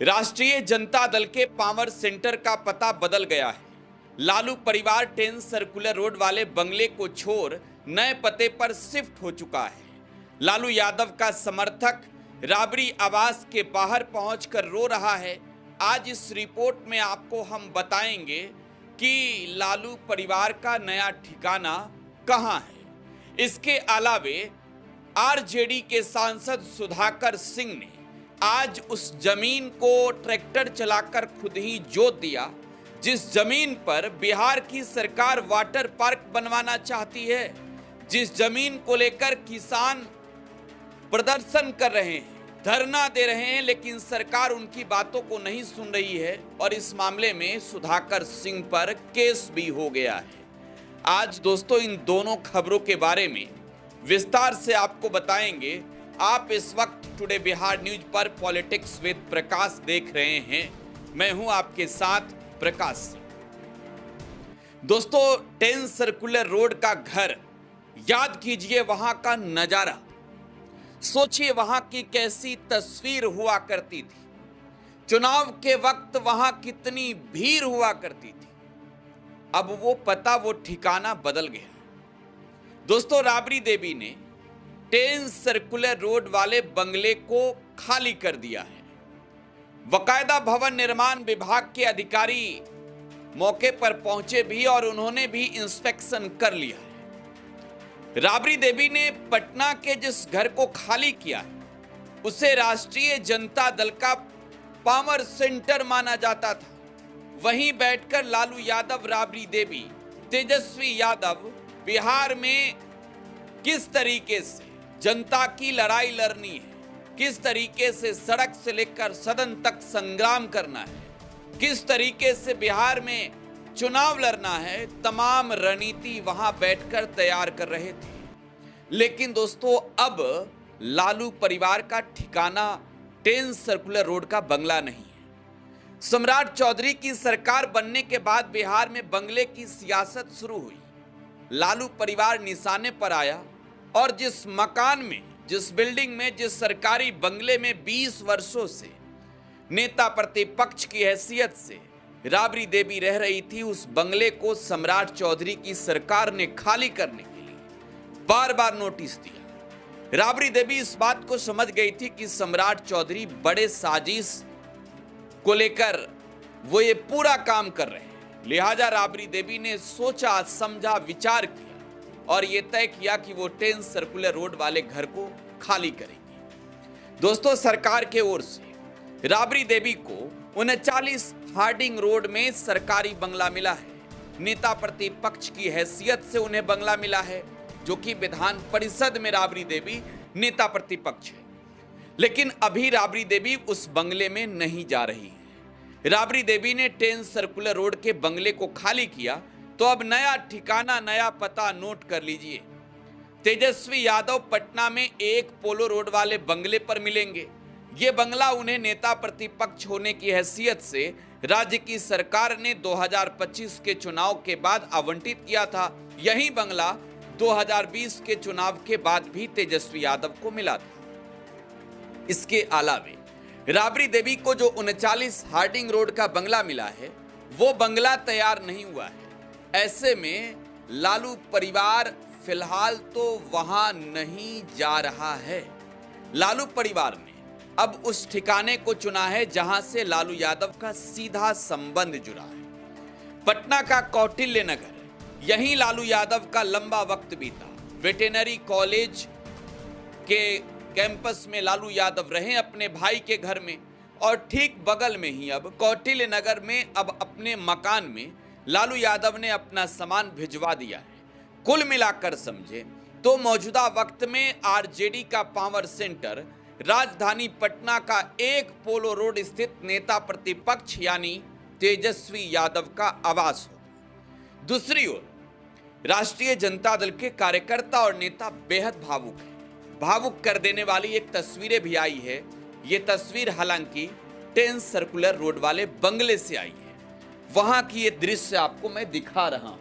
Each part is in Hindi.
राष्ट्रीय जनता दल के पावर सेंटर का पता बदल गया है। लालू परिवार 10 सर्कुलर रोड वाले बंगले को छोड़ नए पते पर शिफ्ट हो चुका है। लालू यादव का समर्थक राबड़ी आवास के बाहर पहुंचकर रो रहा है। आज इस रिपोर्ट में आपको हम बताएंगे कि लालू परिवार का नया ठिकाना कहां है। इसके अलावे आरजेडी के सांसद सुधाकर सिंह ने आज उस जमीन को ट्रैक्टर चलाकर खुद ही जोत दिया जिस जमीन पर बिहार की सरकार वाटर पार्क बनवाना चाहती है, जिस जमीन को लेकर किसान प्रदर्शन कर रहे हैं, धरना दे रहे हैं, लेकिन सरकार उनकी बातों को नहीं सुन रही है और इस मामले में सुधाकर सिंह पर केस भी हो गया है। आज दोस्तों इन दोनों खबरों के बारे में विस्तार से आपको बताएंगे। आप इस वक्त टुडे बिहार न्यूज पर पॉलिटिक्स विद प्रकाश देख रहे हैं। मैं हूं आपके साथ प्रकाश सिंह। दोस्तों 10 सर्कुलर रोड का घर, याद कीजिए वहां का नजारा, सोचिए वहां की कैसी तस्वीर हुआ करती थी। चुनाव के वक्त वहां कितनी भीड़ हुआ करती थी। अब वो पता, वो ठिकाना बदल गया। दोस्तों राबड़ी देवी ने 10 सर्कुलर रोड वाले बंगले को खाली कर दिया है। बकायदा भवन निर्माण विभाग के अधिकारी मौके पर पहुंचे भी और उन्होंने भी इंस्पेक्शन कर लिया है। राबड़ी देवी ने पटना के जिस घर को खाली किया है उसे राष्ट्रीय जनता दल का पावर सेंटर माना जाता था। वहीं बैठकर लालू यादव, राबड़ी देवी, तेजस्वी यादव बिहार में किस तरीके से जनता की लड़ाई लड़नी है, किस तरीके से सड़क से लेकर सदन तक संग्राम करना है, किस तरीके से बिहार में चुनाव लड़ना है, तमाम रणनीति वहां बैठकर तैयार कर रहे थे। लेकिन दोस्तों अब लालू परिवार का ठिकाना 10 सर्कुलर रोड का बंगला नहीं है। सम्राट चौधरी की सरकार बनने के बाद बिहार में बंगले की सियासत शुरू हुई। लालू परिवार निशाने पर आया और जिस मकान में, जिस बिल्डिंग में, जिस सरकारी बंगले में 20 वर्षों से नेता प्रतिपक्ष की हैसियत से राबड़ी देवी रह रही थी, उस बंगले को सम्राट चौधरी की सरकार ने खाली करने के लिए बार बार नोटिस दिया। राबड़ी देवी इस बात को समझ गई थी कि सम्राट चौधरी बड़े साजिश को लेकर वो ये पूरा काम कर रहे हैं। लिहाजा राबड़ी देवी ने सोचा, समझा, विचार किया और ये तय किया कि वो 10 सर्कुलर रोड वाले घर को खाली करेंगे। दोस्तों सरकार के ओर से राबड़ी देवी को 39 हार्डिंग रोड में सरकारी बंगला मिला है। नेता प्रतिपक्ष की हैसियत से उन्हें बंगला मिला है, जो कि विधान परिषद में राबड़ी देवी नेता प्रतिपक्ष है। लेकिन अभी राबड़ी देवी उस बंगले में नहीं जा रही है। राबड़ी देवी ने 10 सर्कुलर रोड के बंगले को खाली किया तो अब नया ठिकाना, नया पता नोट कर लीजिए। तेजस्वी यादव पटना में एक पोलो रोड वाले बंगले पर मिलेंगे। ये बंगला उन्हें नेता प्रतिपक्ष होने की हैसियत से राज्य की सरकार ने 2025 के चुनाव के बाद आवंटित किया था। यही बंगला 2020 के चुनाव के बाद भी तेजस्वी यादव को मिला था। इसके अलावे राबड़ी देवी को जो 39 हार्डिंग रोड का बंगला मिला है वो बंगला तैयार नहीं हुआ है। ऐसे में लालू परिवार फिलहाल तो वहां नहीं जा रहा है। लालू परिवार ने अब उस ठिकाने को चुना है जहां से लालू यादव का सीधा संबंध जुड़ा है। पटना का कौटिल्य नगर, यहीं लालू यादव का लंबा वक्त बीता। वेटेनरी कॉलेज के कैंपस में लालू यादव रहे अपने भाई के घर में और ठीक बगल में ही अब कौटिल्य नगर में अब अपने मकान में लालू यादव ने अपना सामान भिजवा दिया है। कुल मिलाकर समझे तो मौजूदा वक्त में आरजेडी का पावर सेंटर राजधानी पटना का एक पोलो रोड स्थित नेता प्रतिपक्ष यानी तेजस्वी यादव का आवास होगा। दूसरी ओर राष्ट्रीय जनता दल के कार्यकर्ता और नेता बेहद भावुक हैं। भावुक कर देने वाली एक तस्वीरें भी आई है। ये तस्वीर हालांकि 10 सर्कुलर रोड वाले बंगले से आई है। वहां की ये दृश्य आपको मैं दिखा रहा हूं।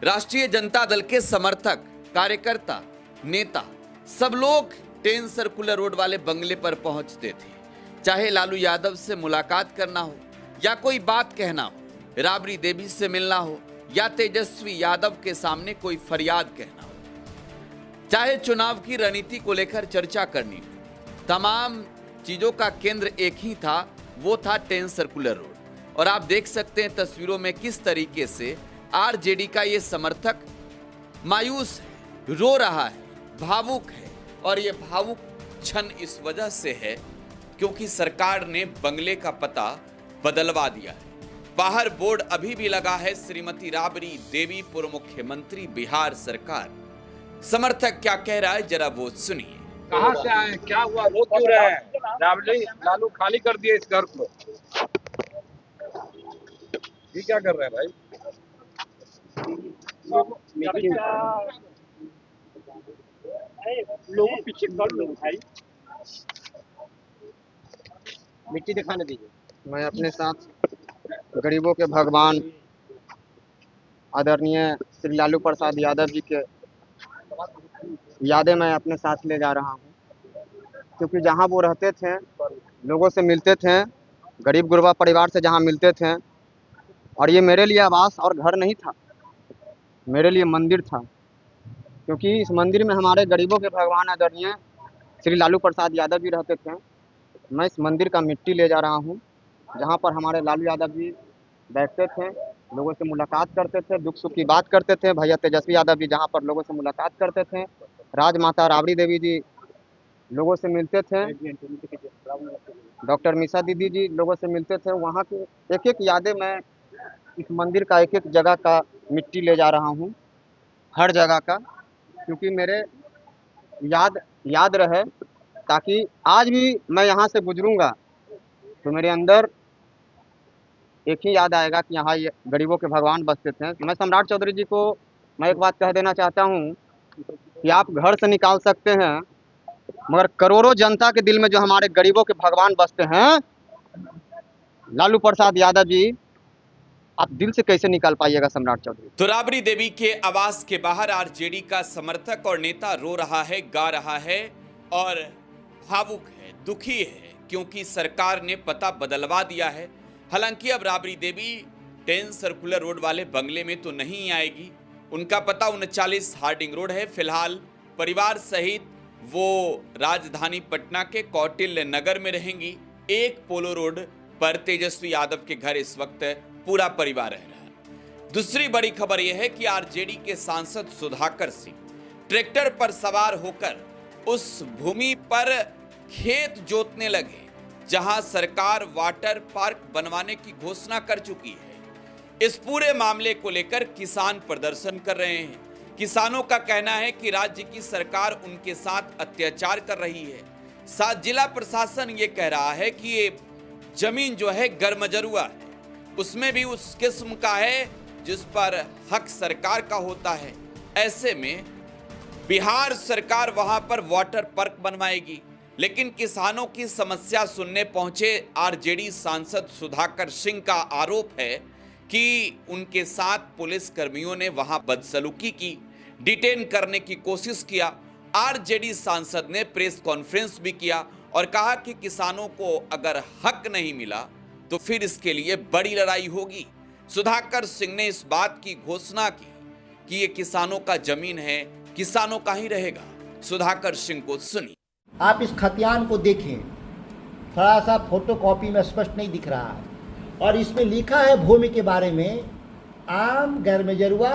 राष्ट्रीय जनता दल के समर्थक, कार्यकर्ता, नेता सब लोग 10 सर्कुलर रोड वाले बंगले पर पहुंचते थे। चाहे लालू यादव से मुलाकात करना हो या कोई बात कहना हो, राबड़ी देवी से मिलना हो या तेजस्वी यादव के सामने कोई फरियाद कहना हो, चाहे चुनाव की रणनीति को लेकर चर्चा करनी हो, तमाम चीजों का केंद्र एक ही था, वो था 10 सर्कुलर रोड। और आप देख सकते हैं तस्वीरों में किस तरीके से आरजेडी का ये समर्थक मायूस है, रो रहा है, भावुक है। और ये भावुक क्षण इस वजह से है क्योंकि सरकार ने बंगले का पता बदलवा दिया है। बाहर बोर्ड अभी भी लगा है श्रीमती राबड़ी देवी पूर्व मुख्यमंत्री बिहार सरकार। समर्थक क्या कह रहा है जरा वो सुनिए। कहाँ से आए, क्या हुआ, रो क्यों रहे हैं? राबड़ी लालू खाली कर दिए इस घर को। ये क्या कर रहे हैं भाई? लोगों पीछे कर लो भाई, मिट्टी दिखाने दीजिए। मैं अपने साथ गरीबों के भगवान आदरणीय श्री लालू प्रसाद यादव जी के यादें मैं अपने साथ ले जा रहा हूँ, क्योंकि जहाँ वो रहते थे, लोगों से मिलते थे, गरीब गुरबा परिवार से जहाँ मिलते थे, और ये मेरे लिए आवास और घर नहीं था, मेरे लिए मंदिर था, क्योंकि इस मंदिर में हमारे गरीबों के भगवान आदरणीय श्री लालू प्रसाद यादव जी रहते थे। मैं इस मंदिर का मिट्टी ले जा रहा हूँ, जहाँ पर हमारे लालू यादव जी बैठते थे, लोगों से मुलाकात करते थे, दुख सुख की बात करते थे। भैया तेजस्वी यादव जी जहाँ पर लोगों से मुलाकात करते थे, राजमाता राबड़ी देवी जी लोगों से मिलते थे, डॉक्टर मीसा दीदी जी लोगों से मिलते थे। वहाँ की एक एक यादें मैं इस मंदिर का एक एक जगह का मिट्टी ले जा रहा हूँ, हर जगह का, क्योंकि मेरे याद रहे, ताकि आज भी मैं यहाँ से गुजरूंगा तो मेरे अंदर एक ही याद आएगा कि यहाँ ये गरीबों के भगवान बसते थे। मैं सम्राट चौधरी जी को मैं एक बात कह देना चाहता हूँ कि आप घर से निकाल सकते हैं, मगर करोड़ों जनता के दिल में जो हमारे गरीबों के भगवान बसते हैं, लालू प्रसाद यादव जी, आप दिल से कैसे निकाल पाइएगा सम्राट चौधरी? तो राबड़ी देवी के आवास के बाहर आरजेडी का समर्थक और नेता रो रहा है, गा रहा है और भावुक है, दुखी है, क्योंकि सरकार ने पता बदलवा दिया है। हालांकि अब राबड़ी देवी 10 सर्कुलर रोड वाले बंगले में तो नहीं आएगी, उनका पता 39 हार्डिंग रोड है। फिलहाल परिवार सहित वो राजधानी पटना के कौटिल्य नगर में रहेंगी। एक पोलो रोड पर तेजस्वी यादव के घर इस वक्त पूरा परिवार रह रहा है। दूसरी बड़ी खबर यह है कि आरजेडी के सांसद सुधाकर सिंह ट्रैक्टर पर सवार होकर उस भूमि पर खेत जोतने लगे जहां सरकार वाटर पार्क बनवाने की घोषणा कर चुकी है। इस पूरे मामले को लेकर किसान प्रदर्शन कर रहे हैं। किसानों का कहना है कि राज्य की सरकार उनके साथ अत्याचार कर रही है। साथ जिला प्रशासन ये कह रहा है कि ये जमीन जो है गर्मजरुआ है, उसमें भी उस किस्म का है जिस पर हक सरकार का होता है। ऐसे में बिहार सरकार वहां पर वाटर पार्क बनवाएगी, लेकिन किसानों की समस्या सुनने पहुंचे आरजेडी सांसद सुधाकर सिंह का आरोप है कि उनके साथ पुलिस कर्मियों ने वहां बदसलूकी की, डिटेन करने की कोशिश किया। आरजेडी सांसद ने प्रेस कॉन्फ्रेंस भी किया और कहा कि किसानों को अगर हक नहीं मिला तो फिर इसके लिए बड़ी लड़ाई होगी। सुधाकर सिंह ने इस बात की घोषणा की कि ये किसानों का जमीन है, किसानों का ही रहेगा। सुधाकर सिंह को सुनिए। आप इस खतियान को देखें, थोड़ा सा फोटोकॉपी में स्पष्ट नहीं दिख रहा है, और इसमें लिखा है भूमि के बारे में आम गर्मजरुआ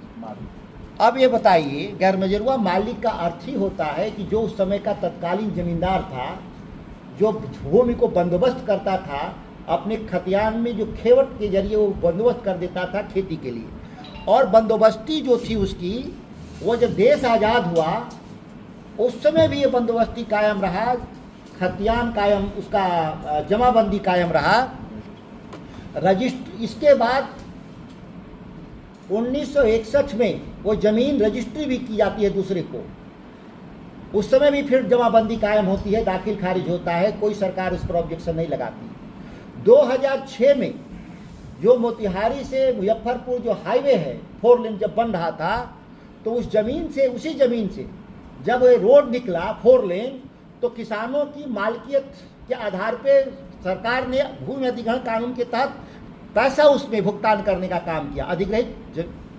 मालिक। अब ये बताइए, गर्मजरुआ मालिक का अर्थ ही होता है कि जो उस समय का तत्कालीन जमींदार था, जो भूमि को बंदोबस्त करता था, अपने खतियान में जो खेवट के जरिए वो बंदोबस्त कर देता था खेती के लिए। और बंदोबस्ती जो थी उसकी, वो जब देश आज़ाद हुआ उस समय भी ये बंदोबस्ती कायम रहा, खतियान कायम, उसका जमाबंदी कायम रहा, रजिस्ट्री। इसके बाद 1961 में वो ज़मीन रजिस्ट्री भी की जाती है दूसरे को, उस समय भी फिर जमाबंदी कायम होती है, दाखिल खारिज होता है, कोई सरकार उस पर ऑब्जेक्शन नहीं लगाती। 2006 में जो मोतिहारी से मुजफ्फरपुर जो हाईवे है 4 लेन जब बन रहा था, तो उस ज़मीन से, उसी ज़मीन से जब ये रोड निकला 4 लेन, तो किसानों की मालकियत के आधार पे सरकार ने भूमि अधिग्रहण कानून के तहत पैसा उसमें भुगतान करने का काम किया।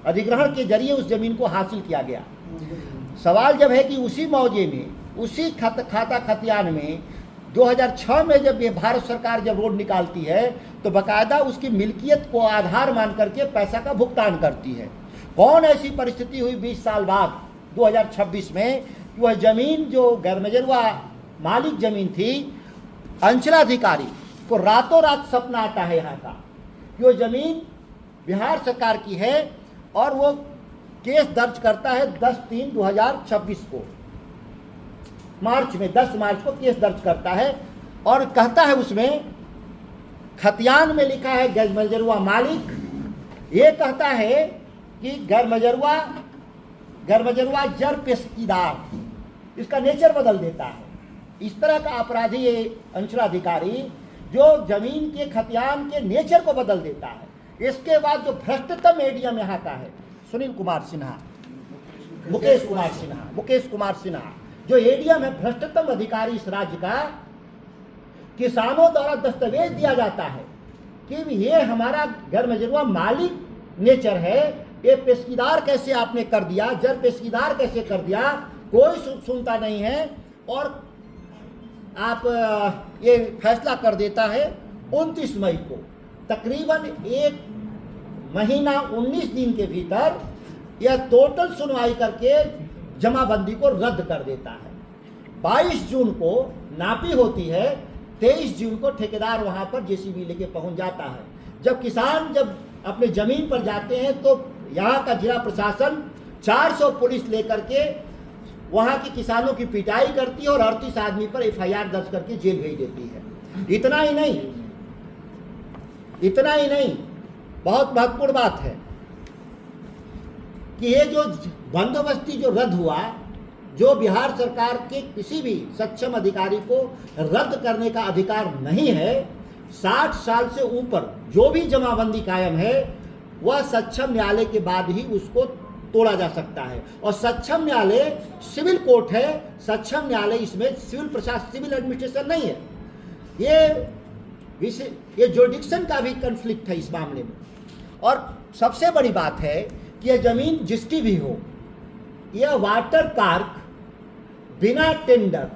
अधिग्रहण के जरिए उस जमीन को हासिल किया गया। सवाल जब है कि उसी मौजे में, उसी खाता खतियान में 2006 में जब ये भारत सरकार जब रोड निकालती है तो बाकायदा उसकी मिल्कियत को आधार मान करके पैसा का भुगतान करती है। कौन ऐसी परिस्थिति हुई 20 साल बाद 2026 में कि वह जमीन जो गैरमजरूआ मालिक जमीन थी, अंचलाधिकारी को रातों रात सपना आता है यहाँ का कि वो जमीन बिहार सरकार की है, और वो केस दर्ज करता है 10/3/2026 को, मार्च में 10 मार्च को केस दर्ज करता है और कहता है उसमें खतियान में लिखा है गैरमजरूआ मालिक, ये कहता है कि गैरमजरूआ जर पेशकीदार, इसका नेचर बदल देता है। इस तरह का अपराधी ये अंचलाधिकारी जो जमीन के खतियान के नेचर को बदल देता है। इसके बाद जो भ्रष्टतम एडीएम यहाँ का है मुकेश कुमार सिन्हा जो एडीएम है, भ्रष्टतम अधिकारी इस राज्य का, किसानों द्वारा दस्तावेज दिया जाता है कि ये हमारा गैरमजरूआ मालिक नेचर है, ये पेशकीदार कैसे आपने कर दिया, जर पेशकीदार कैसे कर दिया, कोई सुनता नहीं है। और आप ये फैसला कर देता है 29 मई को, तकरीबन 1 महीना 19 दिन के भीतर यह टोटल सुनवाई करके जमाबंदी को रद्द कर देता है। 22 जून को नापी होती है, 23 जून को ठेकेदार वहां पर जेसीबी लेके पहुंच जाता है। जब किसान जब अपने जमीन पर जाते हैं तो यहाँ का जिला प्रशासन 400 पुलिस लेकर के वहां के किसानों की पिटाई करती है और 38 आदमी पर एफआईआर दर्ज करके जेल भेज देती है। इतना ही नहीं, बहुत महत्वपूर्ण बात है कि ये जो बंदोबस्ती जो रद्द हुआ, जो बिहार सरकार के किसी भी सक्षम अधिकारी को रद्द करने का अधिकार नहीं है, 60 साल से ऊपर जो भी जमाबंदी कायम है वह सक्षम न्यायालय के बाद ही उसको तोड़ा जा सकता है। और सक्षम न्यायालय सिविल कोर्ट है, सक्षम न्यायालय इसमें सिविल प्रशासन, सिविल एडमिनिस्ट्रेशन नहीं है। ये जुरिडिक्शन का भी कन्फ्लिक्ट है इस मामले में। और सबसे बड़ी बात है कि यह जमीन जिसकी भी हो, यह वाटर पार्क बिना टेंडर,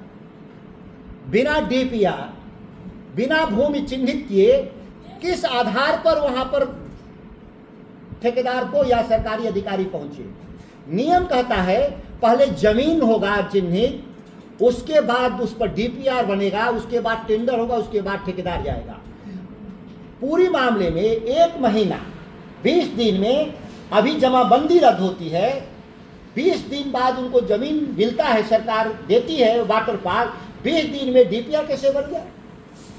बिना डीपीआर, बिना भूमि चिन्हित किए किस आधार पर वहां पर ठेकेदार को या सरकारी अधिकारी पहुंचे। नियम कहता है पहले जमीन होगा चिन्हित, उसके बाद उस पर डीपीआर बनेगा, उसके बाद टेंडर होगा, उसके बाद ठेकेदार जाएगा। पूरी मामले में 1 महीना 20 दिन में अभी जमाबंदी रद्द होती है, 20 दिन बाद उनको जमीन मिलता है, सरकार देती है वाटर पार्क, 20 दिन में डीपीआर कैसे बन गया,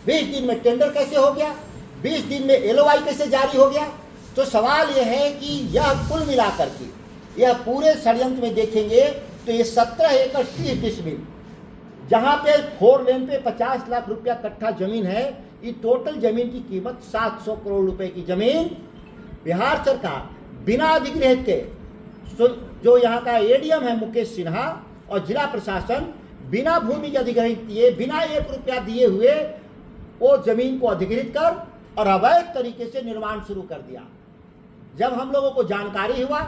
20 दिन में टेंडर कैसे हो गया, 20 दिन में एलओआई कैसे जारी हो गया। तो सवाल यह है कि यह कुल मिलाकर के यह पूरे षड्यंत्र में देखेंगे तो ये 17 एकड़ 30 डिसमिल जहाँ पे 4 लेन पे 50 लाख रुपया कट्ठा जमीन है, ये टोटल जमीन की कीमत 700 करोड़ रुपए की जमीन बिहार सरकार बिना अधिग्रहित के, जो यहाँ का एडीएम है मुकेश सिन्हा और जिला प्रशासन बिना भूमि अधिग्रहित किए, बिना 1 रुपया दिए हुए वो जमीन को अधिग्रहित कर और अवैध तरीके से निर्माण शुरू कर दिया। जब हम लोगों को जानकारी हुआ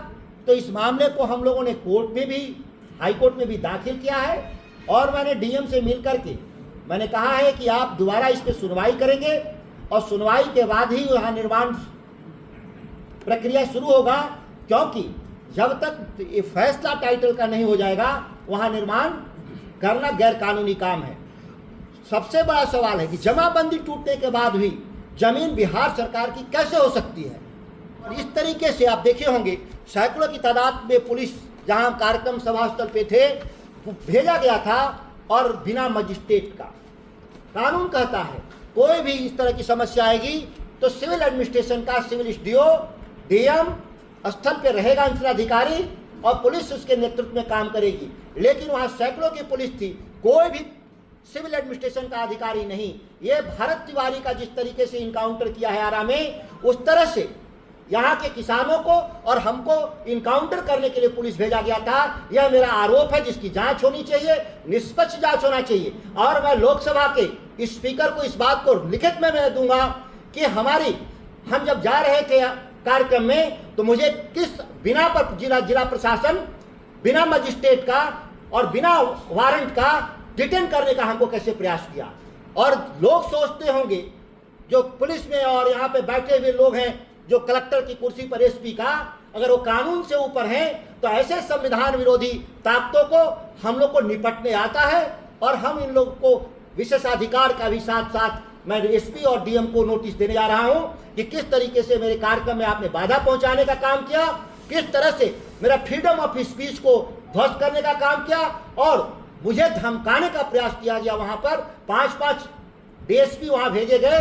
तो इस मामले को हम लोगों ने कोर्ट में भी, हाई कोर्ट में भी दाखिल किया है और मैंने डीएम से मिल करके मैंने कहा है कि आप दोबारा इस पर सुनवाई करेंगे और सुनवाई के बाद ही यहाँ निर्माण प्रक्रिया शुरू होगा, क्योंकि जब तक ये फैसला टाइटल का नहीं हो जाएगा वहाँ निर्माण करना गैर कानूनी काम है। सबसे बड़ा सवाल है कि जमाबंदी टूटने के बाद भी जमीन बिहार सरकार की कैसे हो सकती है। और इस तरीके से आप देखे होंगे सैकड़ों की तादाद में पुलिस जहां कार्यक्रम सभा स्थल पे थे भेजा गया था और बिना मजिस्ट्रेट का। कानून कहता है कोई भी इस तरह की समस्या आएगी तो सिविल एडमिनिस्ट्रेशन का सिविल एसडीओ डीएम स्थल पे रहेगा, अंचलाधिकारी, और पुलिस उसके नेतृत्व में काम करेगी। लेकिन वहां सैकड़ों की पुलिस थी, कोई भी सिविल एडमिनिस्ट्रेशन का अधिकारी नहीं। ये भारत तिवारी का जिस तरीके से इनकाउंटर किया है आरा में, उस तरह से यहाँ के किसानों को और हमको इनकाउंटर करने के लिए पुलिस भेजा गया था। यह मेरा आरोप है जिसकी जांच होनी चाहिए, निष्पक्ष जांच होना चाहिए। और मैं लोकसभा के स्पीकर को इस बात को लिखित में मैं दूंगा कि हम जब जा रहे थे कार्यक्रम में तो मुझे किस बिना पर जिला प्रशासन बिना मजिस्ट्रेट का और बिना वारंट का डिटेन करने का हमको कैसे प्रयास किया। और लोग सोचते होंगे जो पुलिस में और यहाँ पे बैठे हुए लोग हैं जो कलेक्टर की कुर्सी पर एसपी का, अगर वो कानून से ऊपर हैं तो ऐसे संविधान विरोधी ताकतों को हम लोग को निपटने आता है। और हम इन लोगों को विशेषाधिकार का भी साथ साथ मैं एसपी और डीएम को नोटिस देने जा रहा हूं कि किस तरीके से मेरे कार्यक्रम में आपने बाधा पहुंचाने का काम किया, किस तरह से मेरा फ्रीडम ऑफ स्पीच को ध्वस्त करने का काम किया और मुझे धमकाने का प्रयास किया गया। वहां पर 5-5 डीएसपी वहां भेजे गए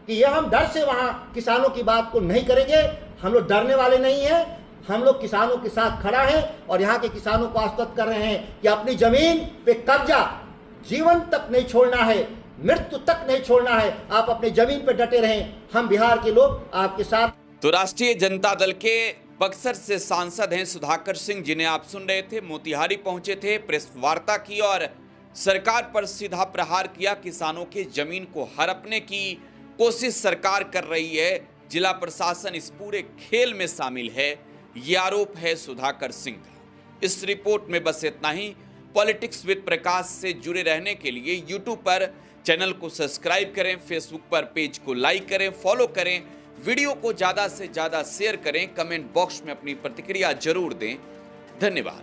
कि ये हम डर से वहां किसानों की बात को नहीं करेंगे। हम लोग डरने वाले नहीं हैं, हम लोग किसानों के साथ खड़ा हैं और यहाँ के किसानों को आश्वस्त कर रहे हैं कि अपनी जमीन पे कब्जा जीवन तक नहीं छोड़ना है, मृत्यु तक नहीं छोड़ना है। आप अपनी जमीन पे डटे रहें, हम बिहार के लोग आपके साथ। तो राष्ट्रीय जनता दल के बक्सर से सांसद हैं सुधाकर सिंह, जिन्हें आप सुन रहे थे, मोतिहारी पहुंचे थे, प्रेस वार्ता की और सरकार पर सीधा प्रहार किया। किसानों की जमीन को हड़पने की कोशिश सरकार कर रही है, जिला प्रशासन इस पूरे खेल में शामिल है, ये आरोप है सुधाकर सिंह का। इस रिपोर्ट में बस इतना ही। पॉलिटिक्स विद प्रकाश से जुड़े रहने के लिए यूट्यूब पर चैनल को सब्सक्राइब करें, फेसबुक पर पेज को लाइक करें, फॉलो करें, वीडियो को ज़्यादा से ज़्यादा शेयर करें, कमेंट बॉक्स में अपनी प्रतिक्रिया जरूर दें। धन्यवाद।